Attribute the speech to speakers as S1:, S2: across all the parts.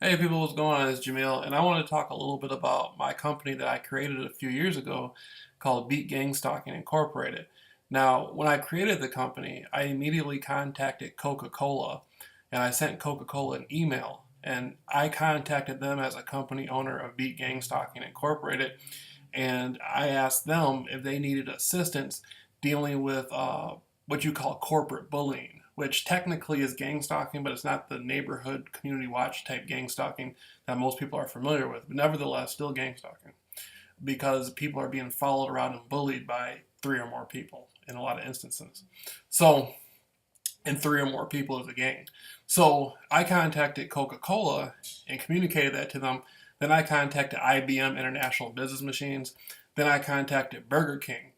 S1: Hey people, what's going on? It's Jamil, and I want to talk a little bit about my company that I created a few years ago called Beat Gang Stalking Incorporated. Now, when I created the company, I immediately contacted Coca-Cola and I sent Coca-Cola an email and I contacted them as a company owner of Beat Gang Stalking Incorporated and I asked them if they needed assistance dealing with what you call corporate bullying, which technically is gang stalking, but it's not the neighborhood community watch type gang stalking that most people are familiar with. But nevertheless, still gang stalking because people are being followed around and bullied by three or more people in a lot of instances. So, and three or more people is a gang. So I contacted Coca-Cola and communicated that to them. Then I contacted IBM International Business Machines. Then I contacted Burger King.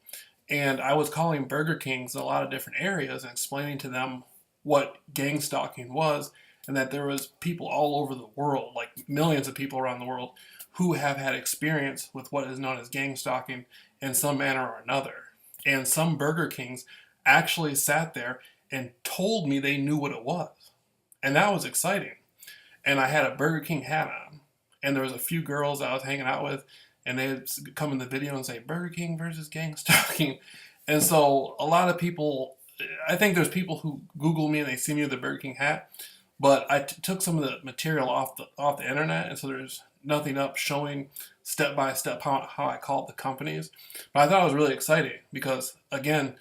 S1: And I was calling Burger Kings in a lot of different areas and explaining to them what gang stalking was and that there was people all over the world, like millions of people around the world, who have had experience with what is known as gang stalking in some manner or another. And some Burger Kings actually sat there and told me they knew what it was. And that was exciting. And I had a Burger King hat on. And there was a few girls I was hanging out with, and they'd come in the video and say, Burger King versus gang stalking. And so a lot of people, I think there's people who Google me and they see me with the Burger King hat, but I took some of the material off the internet, and so there's nothing up showing step by step how I called the companies. But I thought it was really exciting because, again,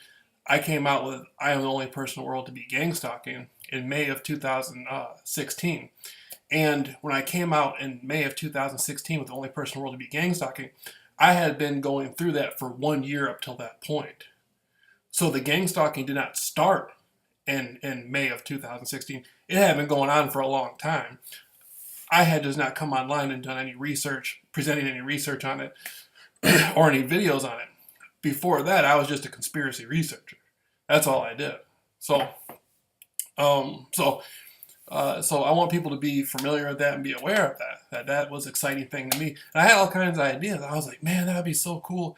S1: I came out with I am the only person in the world to be gang stalking in May of 2016. And when I came out in May of 2016 with the only person in the world to be gang stalking, I had been going through that for 1 year up till that point. So the gang stalking did not start in May of 2016. It had been going on for a long time. I had just not come online and done any research, presenting any research on it, or any videos on it. Before that, I was just a conspiracy researcher. That's all I did. So, um, so so I want people to be familiar with that and be aware of that. That was an exciting thing to me. And I had all kinds of ideas. I was like, man, that would be so cool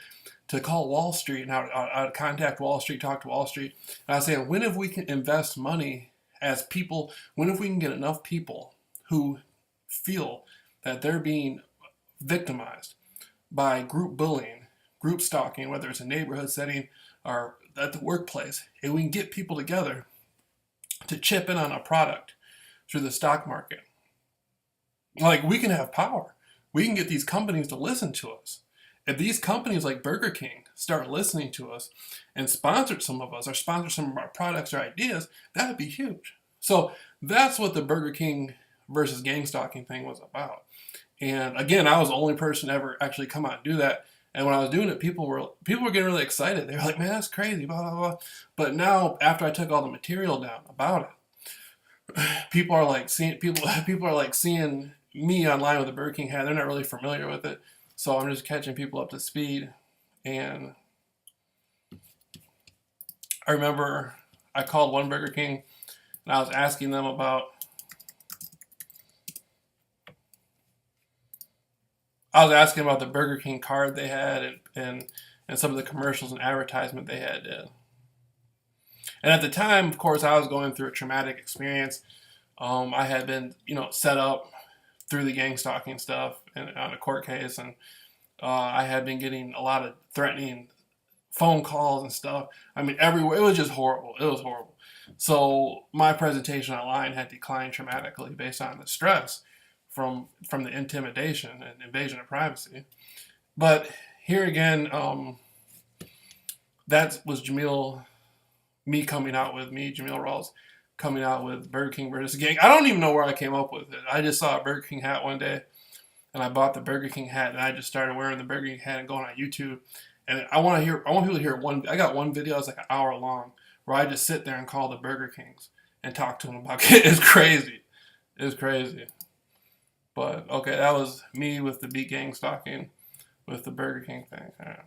S1: to call Wall Street. And I would contact Wall Street, talk to Wall Street. And I was saying, when if we can invest money as people, when if we can get enough people who feel that they're being victimized by group bullying, group stalking, whether it's a neighborhood setting or at the workplace, and we can get people together to chip in on a product through the stock market. Like, we can have power. We can get these companies to listen to us. If these companies like Burger King start listening to us and sponsor some of us or sponsor some of our products or ideas, that would be huge. So that's what the Burger King versus gang stalking thing was about. And again, I was the only person to ever actually come out and do that. And when I was doing it, people were getting really excited. They were like, "Man, that's crazy!" Blah blah blah. But now, after I took all the material down about it, people are like seeing me online with the Burger King hat. They're not really familiar with it, so I'm just catching people up to speed. And I remember I called one Burger King and I was asking them about. I was asking about the Burger King card they had and some of the commercials and advertisement they had did. And at the time, of course, I was going through a traumatic experience. I had been, set up through the gang stalking stuff and on a court case, and I had been getting a lot of threatening phone calls and stuff. I mean, everywhere. It was just horrible. It was horrible. So my presentation online had declined dramatically based on the stress from the intimidation and invasion of privacy. But here again, that was Jamil Rawls coming out with Burger King versus Gang. I don't even know where I came up with it. I just saw a Burger King hat one day, and I bought the Burger King hat, and I just started wearing the Burger King hat and going on YouTube. And I want people to hear one. I got one video that's like an hour long where I just sit there and call the Burger Kings and talk to them about it. It's crazy. It's crazy. But okay, that was me with the beat gang stalking with the Burger King thing. Yeah.